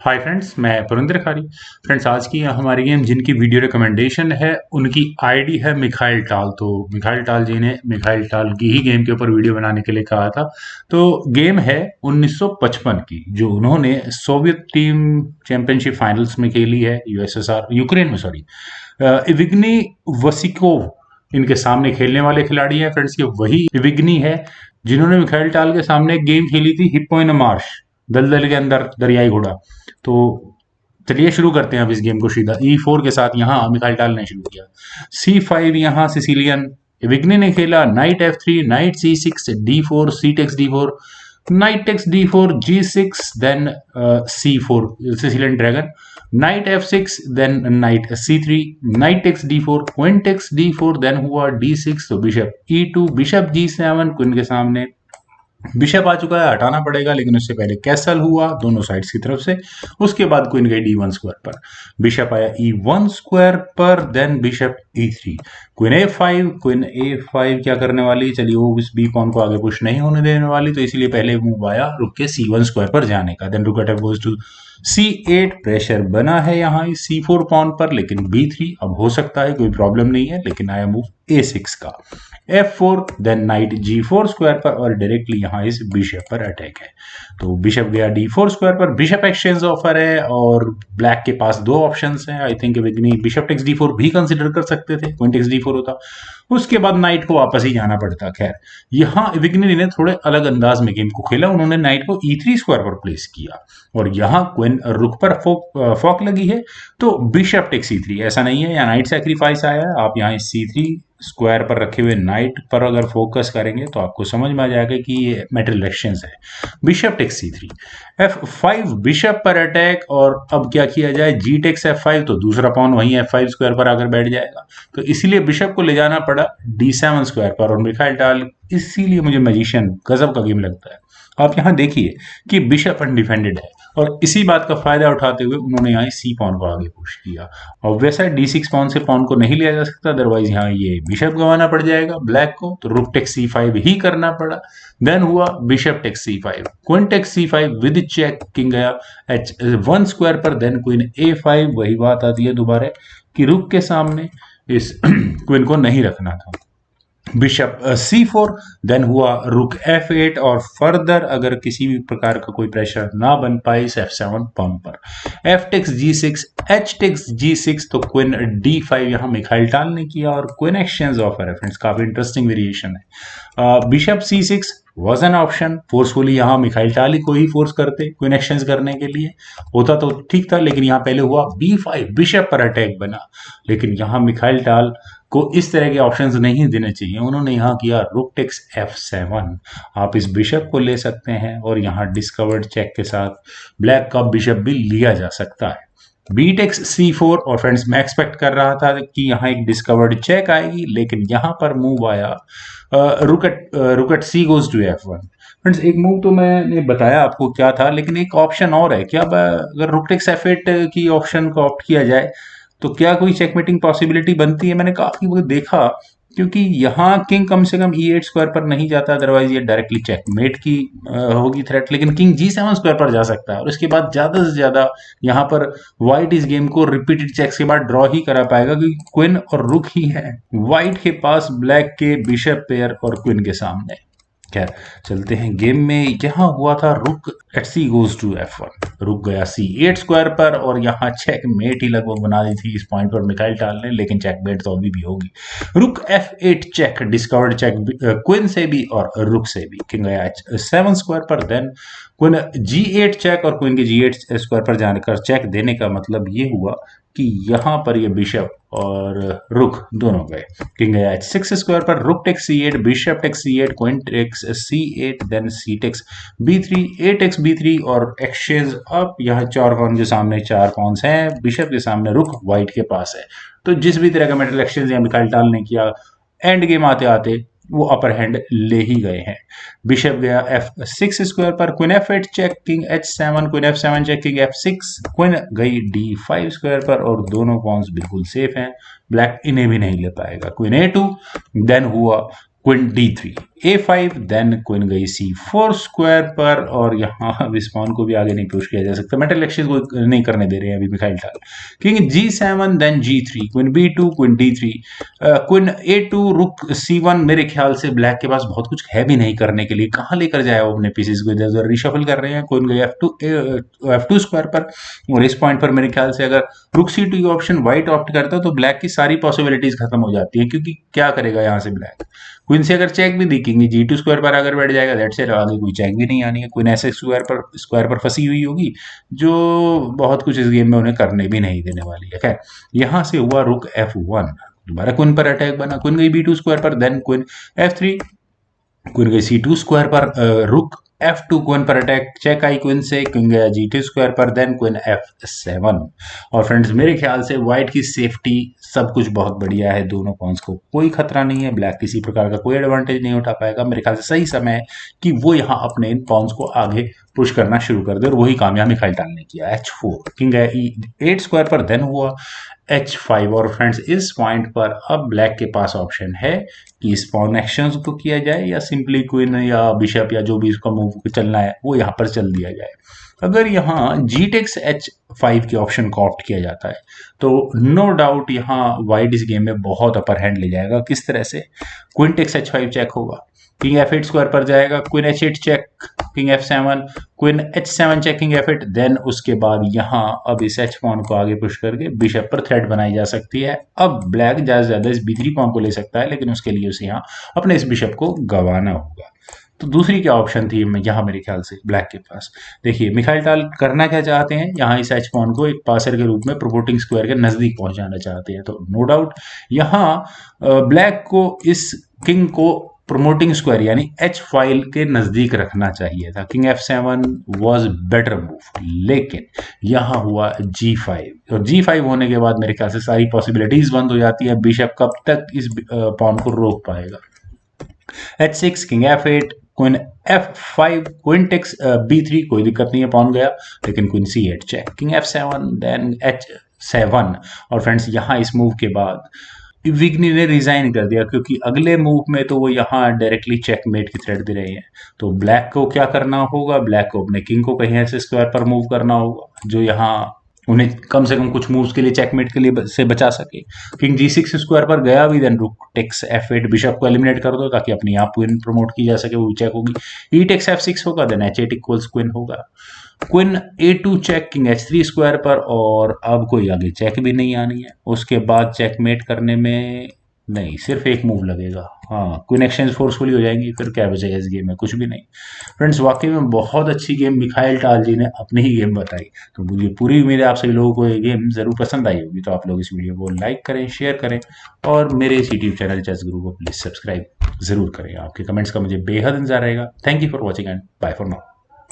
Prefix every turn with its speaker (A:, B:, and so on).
A: Hi friends, मैं पुरिंदर खारी। Friends, आज की हमारी गेम जिनकी वीडियो रिकमेंडेशन है उनकी आईडी है मिखाइल टाल। तो मिखाइल टाल जी ने मिखाइल टाल की ही गेम के ऊपर वीडियो बनाने के लिए कहा था। तो गेम है 1955 की, जो उन्होंने सोवियत टीम चैंपियनशिप फाइनल्स में खेली है, यूएसएसआर यूक्रेन में, सॉरी। इविग्नी वसिकोव इनके सामने खेलने वाले खिलाड़ी हैं फ्रेंड्स। ये वही इविग्नी है जिन्होंने मिखाइल टाल के सामने एक गेम खेली थी, हिप्पो इन मार्श, दलदल के अंदर दरियाई घोड़ा। तो चलिए शुरू करते हैं अब इस गेम को सीधा E4 के साथ। यहाँ मिखाइल टाल ने शुरू किया। C5 यहाँ सिसिलियन विग्ने ने खेला। Knight F3, knight C6, D4, C takes D4, knight takes D4, G6, then C4 Sicilian dragon, knight F6, then knight C3, knight takes D4, queen takes D4, then हुआ D6। तो bishop E2, bishop G7, queen के सामने bishop आ चुका है, हटाना पड़ेगा, लेकिन उससे पहले कैसल हुआ दोनों साइड्स की तरफ से। उसके बाद क्वीन गई D1 स्क्वायर पर, बिशप आया E1 स्क्वायर पर, then bishop E3, queen A5, queen A5 क्या करने वाली, चलिए वो इस बी पॉन को आगे पुश नहीं होने देने वाली, तो इसलिए पहले मूव आया रुक के C1 स्क्वायर पर जाने का। Then rook at F goes to C8, pressure बना है यहाँ C4 पॉन पर, लेकिन B3 अब हो सकता है, कोई प्रॉब्लम नहीं है, लेकिन आया मूव A6 का। F4, then night G4 square पर, और डायरेक्टली यहाँ इस बिशप पर अटैक है। तो बिशप गया D4 स्क्वायर पर, बिशप एक्सचेंज ऑफर है, और ब्लैक के पास दो ऑप्शंस हैं। आई थिंक विग्नी बिशप टेक्स D4 भी कंसिडर कर सकते थे, क्वीन टेक्स D4 होता, उसके बाद नाइट को वापस ही जाना पड़ता। खैर, यहाँ विग्नी ने थोड़े अलग अंदाज में गेम को खेला। उन्होंने नाइट को E3 स्क्वायर पर प्लेस किया, और यहाँ क्वीन रुक पर फॉक लगी है, तो बिशप टेक्स C3। ऐसा नहीं है यहाँ नाइट सेक्रीफाइस आया है, आप यहाँ C3 स्क्वायर पर रखे हुए नाइट पर अगर फोकस करेंगे तो आपको समझ में आ जाएगा कि ये मेटल एक्सचेंज है। Bishop takes C3, F5, bishop पर अटैक, और अब क्या किया जाए, जी टेक्स F5, तो दूसरा पॉन वहीं F5 स्क्वायर पर आकर बैठ जाएगा, तो इसीलिए बिशप को ले जाना पड़ा D7 स्क्वायर पर। और मिखाइल टाल, इसीलिए मुझे मैजिशियन गजब का गेम लगता है। आप यहाँ देखिए कि बिशप अनडिफेंडेड है, और इसी बात का फायदा उठाते हुए उन्होंने यहाँ सी पॉन को आगे पुश किया। और वैसा D6 पॉन से पॉन को नहीं लिया जा सकता, अदरवाइज यहाँ ये बिशप गंवाना पड़ जाएगा ब्लैक को, तो रुक टेक्स C5 ही करना पड़ा। देन हुआ bishop takes C5, queen takes C5 with check, king गया H1 स्क्वायर पर, देन क्वीन A5। वही बात आती है दोबारा कि रुक के सामने इस क्वीन को नहीं रखना था। बिशप C4, देन हुआ रुक F8, और फर्दर अगर किसी भी प्रकार का कोई प्रेशर ना बन पाए इस F7 पॉन पर, F takes G6, H takes G6, तो क्वीन D5 यहाँ मिखाइल टाल ने किया, और क्वीन एक्सचेंज ऑफर है फ्रेंड्स, काफी इंटरेस्टिंग वेरिएशन है। Bishop C6 was an option, forcefully यहाँ मिखाइल टाल को ही फोर्स करते क्वीन एक्सचेंज करने के लिए, होता तो ठीक था, लेकिन यहाँ पहले हुआ B5, बिशप पर अटैक बना, लेकिन यहाँ मिखाइल टाल को इस तरह के ऑप्शंस नहीं देने चाहिए। उन्होंने यहाँ किया रुक टेक्स F7, आप इस बिशप को ले सकते हैं, और यहाँ डिस्कवर्ड चेक के साथ ब्लैक का बिशप भी लिया जा सकता है। बी टेक्स C4, और फ्रेंड्स मैं एक्सपेक्ट कर रहा था कि यहाँ एक डिस्कवर्ड चेक आएगी, लेकिन यहाँ पर मूव आया rook at C goes to F1। Friends एक मूव तो मैंने बताया आपको क्या था, लेकिन एक ऑप्शन और है क्या, अगर रुक टेक्स F8 की ऑप्शन को ऑप्ट किया जाए तो क्या कोई चेकमेटिंग पॉसिबिलिटी बनती है। मैंने काफी वो देखा, क्योंकि यहाँ किंग कम से कम E8 स्क्वायर पर नहीं जाता, अदरवाइज ये डायरेक्टली चेकमेट की होगी थ्रेट, लेकिन किंग G7 स्क्वायर पर जा सकता है, और उसके बाद ज्यादा से ज्यादा यहाँ पर व्हाइट इस गेम को रिपीटेड चेक्स के बाद ड्रॉ ही करा पाएगा, क्योंकि क्वीन और रुक ही है व्हाइट के पास ब्लैक के बिशप पेयर और क्वीन के सामने। खैर, चलते हैं गेम में। यहाँ हुआ था रुक at C goes to F1, रुक गया C8 स्क्वायर पर, और यहाँ चेकमेट ही लगभग बना दी थी इस पॉइंट पर मिखाइल टाल ने, लेकिन चेकमेट तो अभी भी होगी। रुक F8 check, discovered check queen से भी और रुक से भी, किंग गया H7 स्क्वायर पर, देन क्वीन G8 चेक, और क्वीन के G8 स्क्वायर पर जाकर चेक देने का मतलब ये हुआ कि यहाँ पर ये बिशप और रुक दोनों गए। किंग गया H6 स्क्वायर पर, rook takes C8, bishop takes C8, queen takes C8, then C takes B3, A takes B3, और एक्सचेंज अप। यहाँ चार पॉन के सामने चार पॉन्स हैं, बिशप के सामने रुक व्हाइट के पास है, तो जिस भी तरह का मेटल एक्सचेंज यहाँ मिखाइल टाल ने किया, एंड गेम आते आते वो अपर हैंड ले ही गए हैं। बिशप गया F6 स्क्वायर पर, queen F8 check, king H7, queen F7 check, king F6, queen गई D5 स्क्वायर पर, और दोनों पॉन्स बिल्कुल सेफ हैं, ब्लैक इन्हें भी नहीं ले पाएगा। क्वीन A2, देन हुआ queen D3, A5, then queen गई C4 स्क्वायर पर, और यहाँ अब इस पॉन को भी आगे नहीं पुश किया जा सकता, मेटल एक्सचेंज को नहीं करने दे रहे हैं अभी Mikhail Tal. King G7, then G3, queen B2, queen D3, queen A2, rook C1। मेरे ख्याल से ब्लैक के पास बहुत कुछ है भी नहीं करने के लिए, कहाँ लेकर जाए वो अपने पीसेस को, इधर उधर रिशफल कर रहे हैं। क्वीन गई F2 स्क्वायर पर, और इस पॉइंट पर मेरे ख्याल से अगर रुक C2 ऑप्शन व्हाइट ऑप्ट करता है तो ब्लैक की सारी पॉसिबिलिटीज खत्म हो जाती है, क्योंकि क्या करेगा यहाँ से ब्लैक। क्वीन से अगर चेक भी दिखेंगे, G2 स्क्वायर पर अगर बैठ जाएगा, दैट से आगे कोई चेक भी नहीं आनी है। क्वीन ऐसे स्क्वायर पर फंसी हुई होगी, जो बहुत कुछ इस गेम में उन्हें करने भी नहीं देने वाली है। खैर, यहाँ से हुआ रुक F1, दोबारा क्वीन पर अटैक बना, क्वीन गई B2 स्क्वायर पर, देन क्वीन F3, क्वीन गई C2 स्क्वायर पर, रुक F2, क्वीन पर अटैक, चेक आई क्वीन से, क्वीन गया G2 स्क्वायर पर, देन क्वीन F7। और फ्रेंड्स मेरे ख्याल से व्हाइट की सेफ्टी सब कुछ बहुत बढ़िया है, दोनों पॉन्स को कोई खतरा नहीं है, ब्लैक किसी प्रकार का कोई एडवांटेज नहीं उठा पाएगा। मेरे ख्याल से सही समय है कि वो यहाँ अपने इन पॉन्स को आगे पुश करना शुरू कर दे, और वही काम यहाँ मिखाइल टाल ने किया। H4, किंग है E8 स्क्वायर पर, देन हुआ H5। और फ्रेंड्स इस पॉइंट पर अब ब्लैक के पास ऑप्शन है कि इस पॉन एक्शन को किया जाए, या सिंपली क्वीन या बिशप या जो भी इसका मूव चलना है वो यहाँ पर चल दिया जाए। अगर यहाँ जी टेक्स H5 के ऑप्शन को ऑप्ट किया जाता है तो नो डाउट यहाँ व्हाइट इस गेम में बहुत अपर हैंड ले जाएगा। किस तरह से, क्वीन टेक्स H5 चेक होगा, किंग F8 स्क्वायर पर जाएगा, queen H8 check, king F7, queen H7 check, king F8, then उसके बाद यहाँ अब इस H पॉन को आगे पुश करके बिशप पर थ्रेट बनाई जा सकती है। अब ब्लैक ज्यादा से ज्यादा इस B3 पॉन को ले सकता है, लेकिन उसके लिए उसे यहाँ अपने इस बिशप को गंवाना होगा। तो दूसरी क्या ऑप्शन थी यहाँ मेरे ख्याल से ब्लैक के पास, देखिए मिखाइल टाल करना क्या चाहते हैं, यहाँ इस एच पॉन को एक पासर के रूप में प्रोपोर्टिंग स्क्वायर के नजदीक पहुंचाना चाहते हैं। तो नो डाउट यहाँ ब्लैक को इस किंग को प्रोमोटिंग स्क्वायर यानी एच फाइल के नजदीक रखना चाहिए था। King F7 was better move, लेकिन यहाँ हुआ G5, और G5 होने के बाद मेरे ख्याल से सारी पॉसिबिलिटीज बंद हो जाती है। बिशप कब तक इस पॉन को रोक पाएगा। H6, king F8, queen F5, queen takes B3, कोई दिक्कत नहीं है, पॉन गया, लेकिन queen C8 check, king F7, then H7। और फ्रेंड्स यहाँ इस मूव के बाद विग्नी ने रिजाइन कर दिया, क्योंकि अगले मूव में तो वो यहाँ डायरेक्टली चेकमेट की थ्रेट दे रहे हैं। तो ब्लैक को क्या करना होगा, ब्लैक को अपने किंग को कहीं ऐसे स्क्वायर पर मूव करना होगा जो यहाँ उन्हें कम से कम कुछ मूव्स के लिए चेकमेट के लिए से बचा सके। किंग G6 स्क्वायर पर गया भी, then rook takes F8, bishop को एलिमिनेट कर दो ताकि अपनी आप क्वीन प्रमोट की जा सके, वो चेक होगी। ई टेक्स F6 होगा, देन H8 इक्वल्स क्वीन होगा, queen A2 check, king H3 square पर, और अब कोई आगे चेक भी नहीं आनी है। उसके बाद चेकमेट करने में नहीं, सिर्फ एक मूव लगेगा, हाँ क्वीन एक्सचेंज फोर्सफुली हो जाएंगी, फिर क्या बचेगा इस गेम में, कुछ भी नहीं। फ्रेंड्स वाकई में बहुत अच्छी गेम मिखाइल टाल जी ने अपनी ही गेम बताई। तो मुझे पूरी उम्मीद है आप सभी लोगों को ये गेम जरूर पसंद आई होगी। तो आप लोग इस वीडियो को लाइक करें, शेयर करें, और मेरे इस यूट्यूब चैनल चेस गुरु को प्लीज सब्सक्राइब जरूर करें। आपके कमेंट्स का मुझे बेहद इंतजार रहेगा। Thank you for watching and bye for now.